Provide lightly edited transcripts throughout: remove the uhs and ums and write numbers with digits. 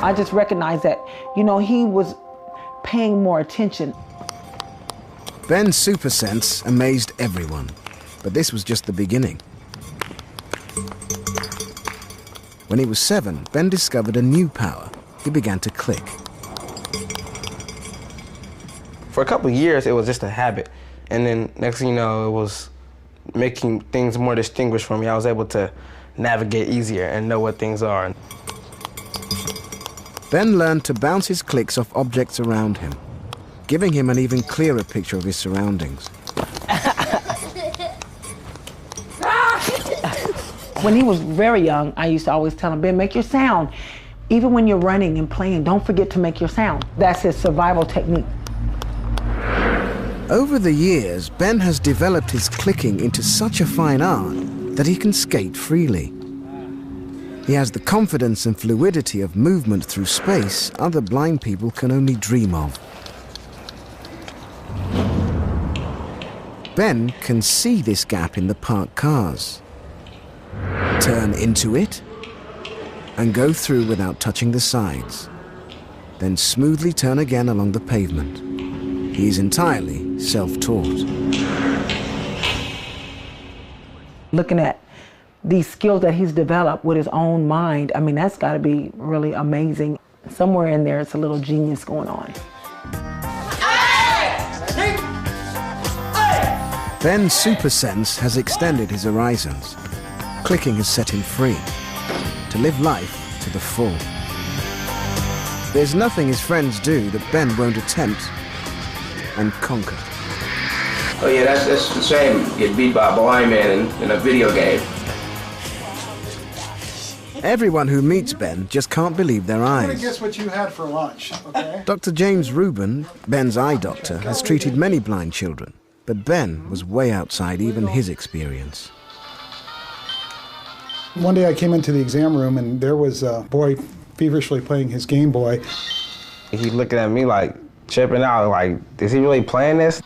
I just recognized that, he was paying more attention. Ben's super sense amazed everyone, but this was just the beginning. When he was 7, Ben discovered a new power. He began to click. For a couple of years, it was just a habit. And then next thing you know, it was making things more distinguished for me. I was able to navigate easier and know what things are. Ben learned to bounce his clicks off objects around him, giving him an even clearer picture of his surroundings. When he was very young, I used to always tell him, Ben, make your sound. Even when you're running and playing, don't forget to make your sound. That's his survival technique. Over the years, Ben has developed his clicking into such a fine art that he can skate freely. He has the confidence and fluidity of movement through space other blind people can only dream of. Ben can see this gap in the parked cars, turn into it, and go through without touching the sides, then smoothly turn again along the pavement. He is entirely self-taught. Looking at these skills that he's developed with his own mind, I mean, that's got to be really amazing. Somewhere in there, it's a little genius going on. Ben's super sense has extended his horizons. Clicking has set him free to live life to the full. There's nothing his friends do that Ben won't attempt and conquer. Oh yeah, that's the same. Get beat by a blind man in a video game. Everyone who meets Ben just can't believe their eyes. I'm gonna guess what you had for lunch, okay? Dr. James Rubin, Ben's eye doctor, has treated many blind children, but Ben was way outside even his experience. One day I came into the exam room and there was a boy feverishly playing his Game Boy. He looking at me like, tripping out, like, is he really playing this?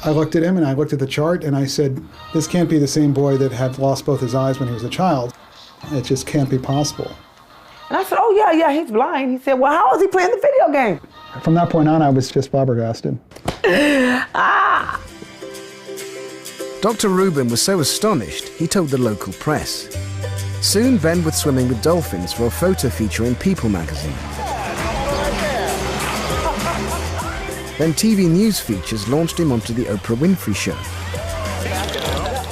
I looked at him and I looked at the chart and I said, this can't be the same boy that had lost both his eyes when he was a child. It just can't be possible. And I said, oh yeah, he's blind. He said, well, how is he playing the video game? From that point on, I was just flabbergasted. Dr. Rubin was so astonished, he told the local press. Soon, Ben was swimming with dolphins for a photo feature in People magazine. Then TV news features launched him onto the Oprah Winfrey Show.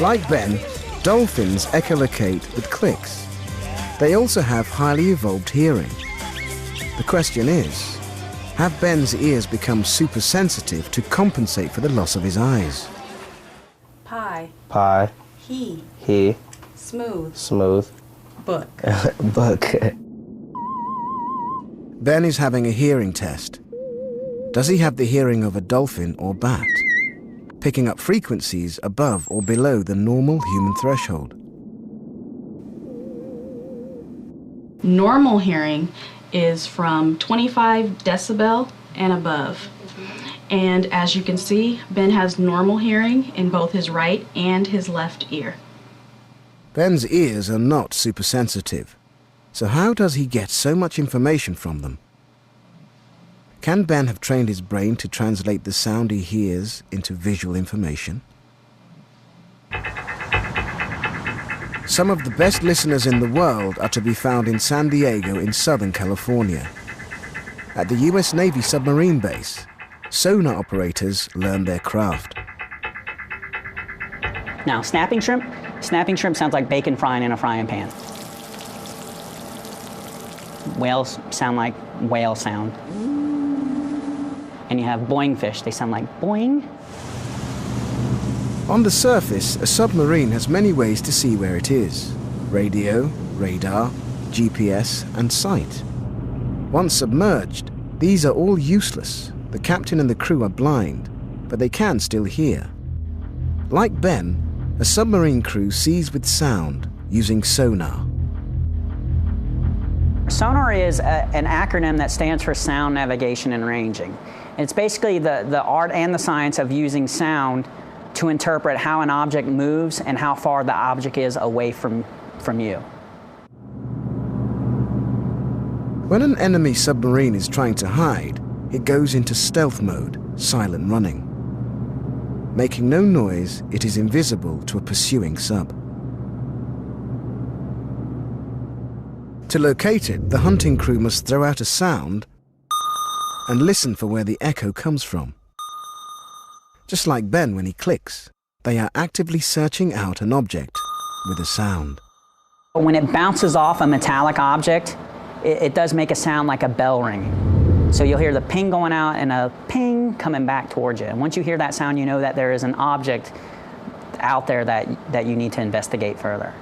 Like Ben, dolphins echolocate with clicks. They also have highly evolved hearing. The question is, have Ben's ears become super sensitive to compensate for the loss of his eyes? Pie. Pie. He. Smooth. Book. Book. Ben is having a hearing test. Does he have the hearing of a dolphin or bat, picking up frequencies above or below the normal human threshold? Normal hearing is from 25 decibel and above. And as you can see, Ben has normal hearing in both his right and his left ear. Ben's ears are not super sensitive. So how does he get so much information from them? Can Ben have trained his brain to translate the sound he hears into visual information? Some of the best listeners in the world are to be found in San Diego in Southern California. At the US Navy submarine base, sonar operators learn their craft. Now, snapping shrimp. Snapping shrimp sounds like bacon frying in a frying pan. Whales sound like whale sound. And you have boing fish, they sound like boing. On the surface, a submarine has many ways to see where it is. Radio, radar, GPS, and sight. Once submerged, these are all useless. The captain and the crew are blind, but they can still hear. Like Ben, a submarine crew sees with sound using sonar. Sonar is an acronym that stands for Sound Navigation and Ranging. It's basically the art and the science of using sound to interpret how an object moves and how far the object is away from you. When an enemy submarine is trying to hide, it goes into stealth mode, silent running. Making no noise, it is invisible to a pursuing sub. To locate it, the hunting crew must throw out a sound and listen for where the echo comes from. Just like Ben when he clicks, they are actively searching out an object with a sound. When it bounces off a metallic object, it does make a sound like a bell ring. So you'll hear the ping going out and a ping coming back towards you. And once you hear that sound, you know that there is an object out there that you need to investigate further.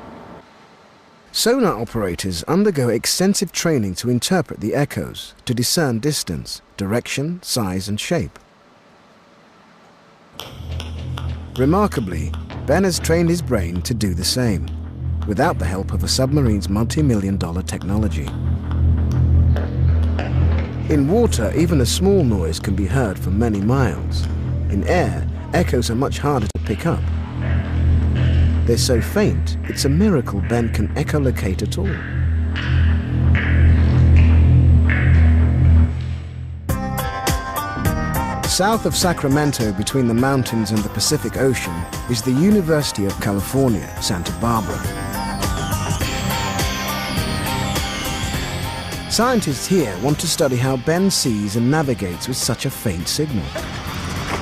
Sonar operators undergo extensive training to interpret the echoes, to discern distance, direction, size and shape. Remarkably, Ben has trained his brain to do the same, without the help of a submarine's multi-million-dollar technology. In water, even a small noise can be heard for many miles. In air, echoes are much harder to pick up. They're so faint, it's a miracle Ben can echolocate at all. South of Sacramento, between the mountains and the Pacific Ocean, is the University of California, Santa Barbara. Scientists here want to study how Ben sees and navigates with such a faint signal.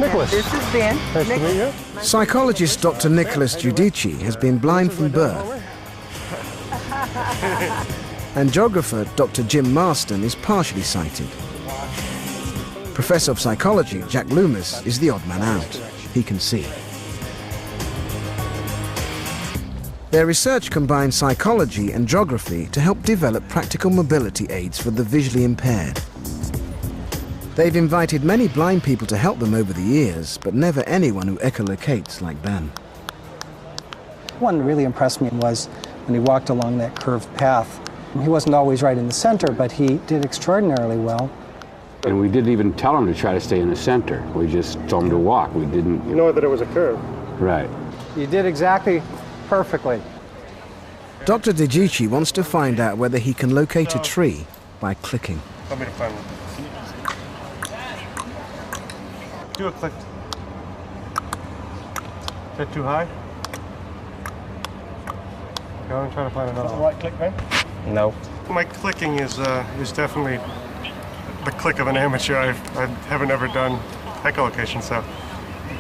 Nicholas. This is Ben. Nice to meet you. Psychologist Dr. Nicholas Giudici has been blind from birth. And geographer Dr. Jim Marston is partially sighted. Professor of Psychology Jack Loomis is the odd man out. He can see. Their research combines psychology and geography to help develop practical mobility aids for the visually impaired. They've invited many blind people to help them over the years, but never anyone who echolocates like Ben. One that really impressed me was when he walked along that curved path. He wasn't always right in the center, but he did extraordinarily well. And we didn't even tell him to try to stay in the center. We just told him to walk. We didn't... You know that it was a curve. Right. You did exactly perfectly. Dr. Giudici wants to find out whether he can locate a tree by clicking. Tell me to find one. Do a click. Is that too high? Go and try to find another one. Right click, Ben? No. My clicking is definitely the click of an amateur. I haven't ever done echolocation, so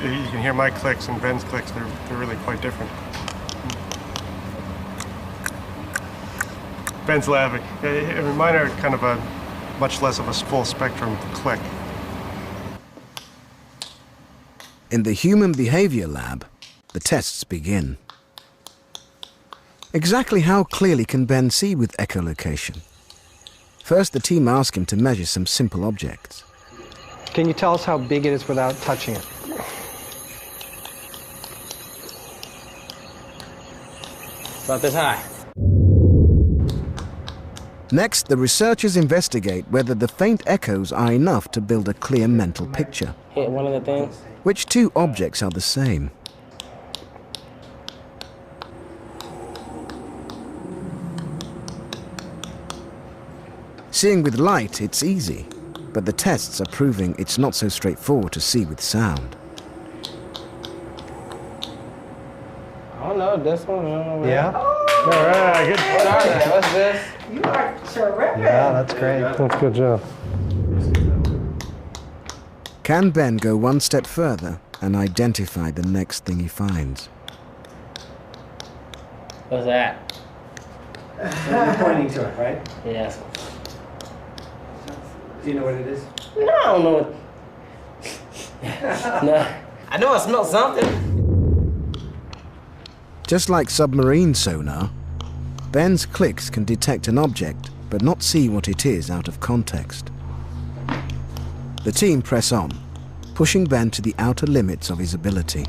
you can hear my clicks and Ben's clicks. They're really quite different. Ben's laughing. I mean, mine are kind of a much less of a full spectrum click. In the Human Behavior Lab, the tests begin. Exactly how clearly can Ben see with echolocation? First, the team ask him to measure some simple objects. Can you tell us how big it is without touching it? About this high. Next, the researchers investigate whether the faint echoes are enough to build a clear mental picture. Hit one of the things. Which two objects are the same? Seeing with light, it's easy, but the tests are proving it's not so straightforward to see with sound. I don't know, this one, I don't know. Yeah? All right, good. What's this? You are terrific. Yeah, that's great. That's a good job. Can Ben go one step further and identify the next thing he finds? What's that? You're pointing to it, right? Yes. Do you know what it is? No, I don't know what... No. I know I smelled something. Just like submarine sonar, Ben's clicks can detect an object but not see what it is out of context. The team press on, pushing Ben to the outer limits of his ability.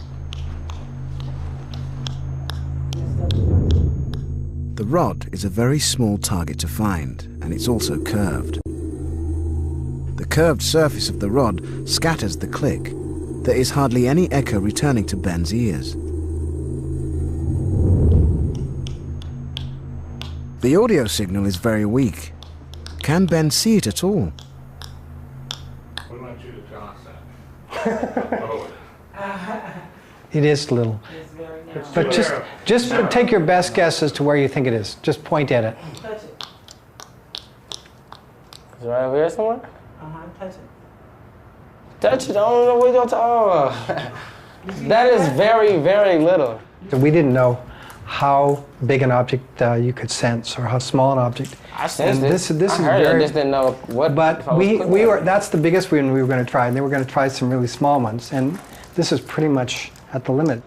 The rod is a very small target to find, and it's also curved. The curved surface of the rod scatters the click. There is hardly any echo returning to Ben's ears. The audio signal is very weak. can Ben see it at all? We want you to toss that. It is little. But just take your best guess as to where you think it is. Just point at it. Touch it. Is it right over here somewhere? Touch it. Touch it. I don't know what you're talking about. That is very, very little. We didn't know how big an object you could sense or how small an object. I sensed And it. this I is heard it. I very. just didn't know what. But we were. That's the biggest one we were going to try, and then we're going to try some really small ones. And this is pretty much at the limit.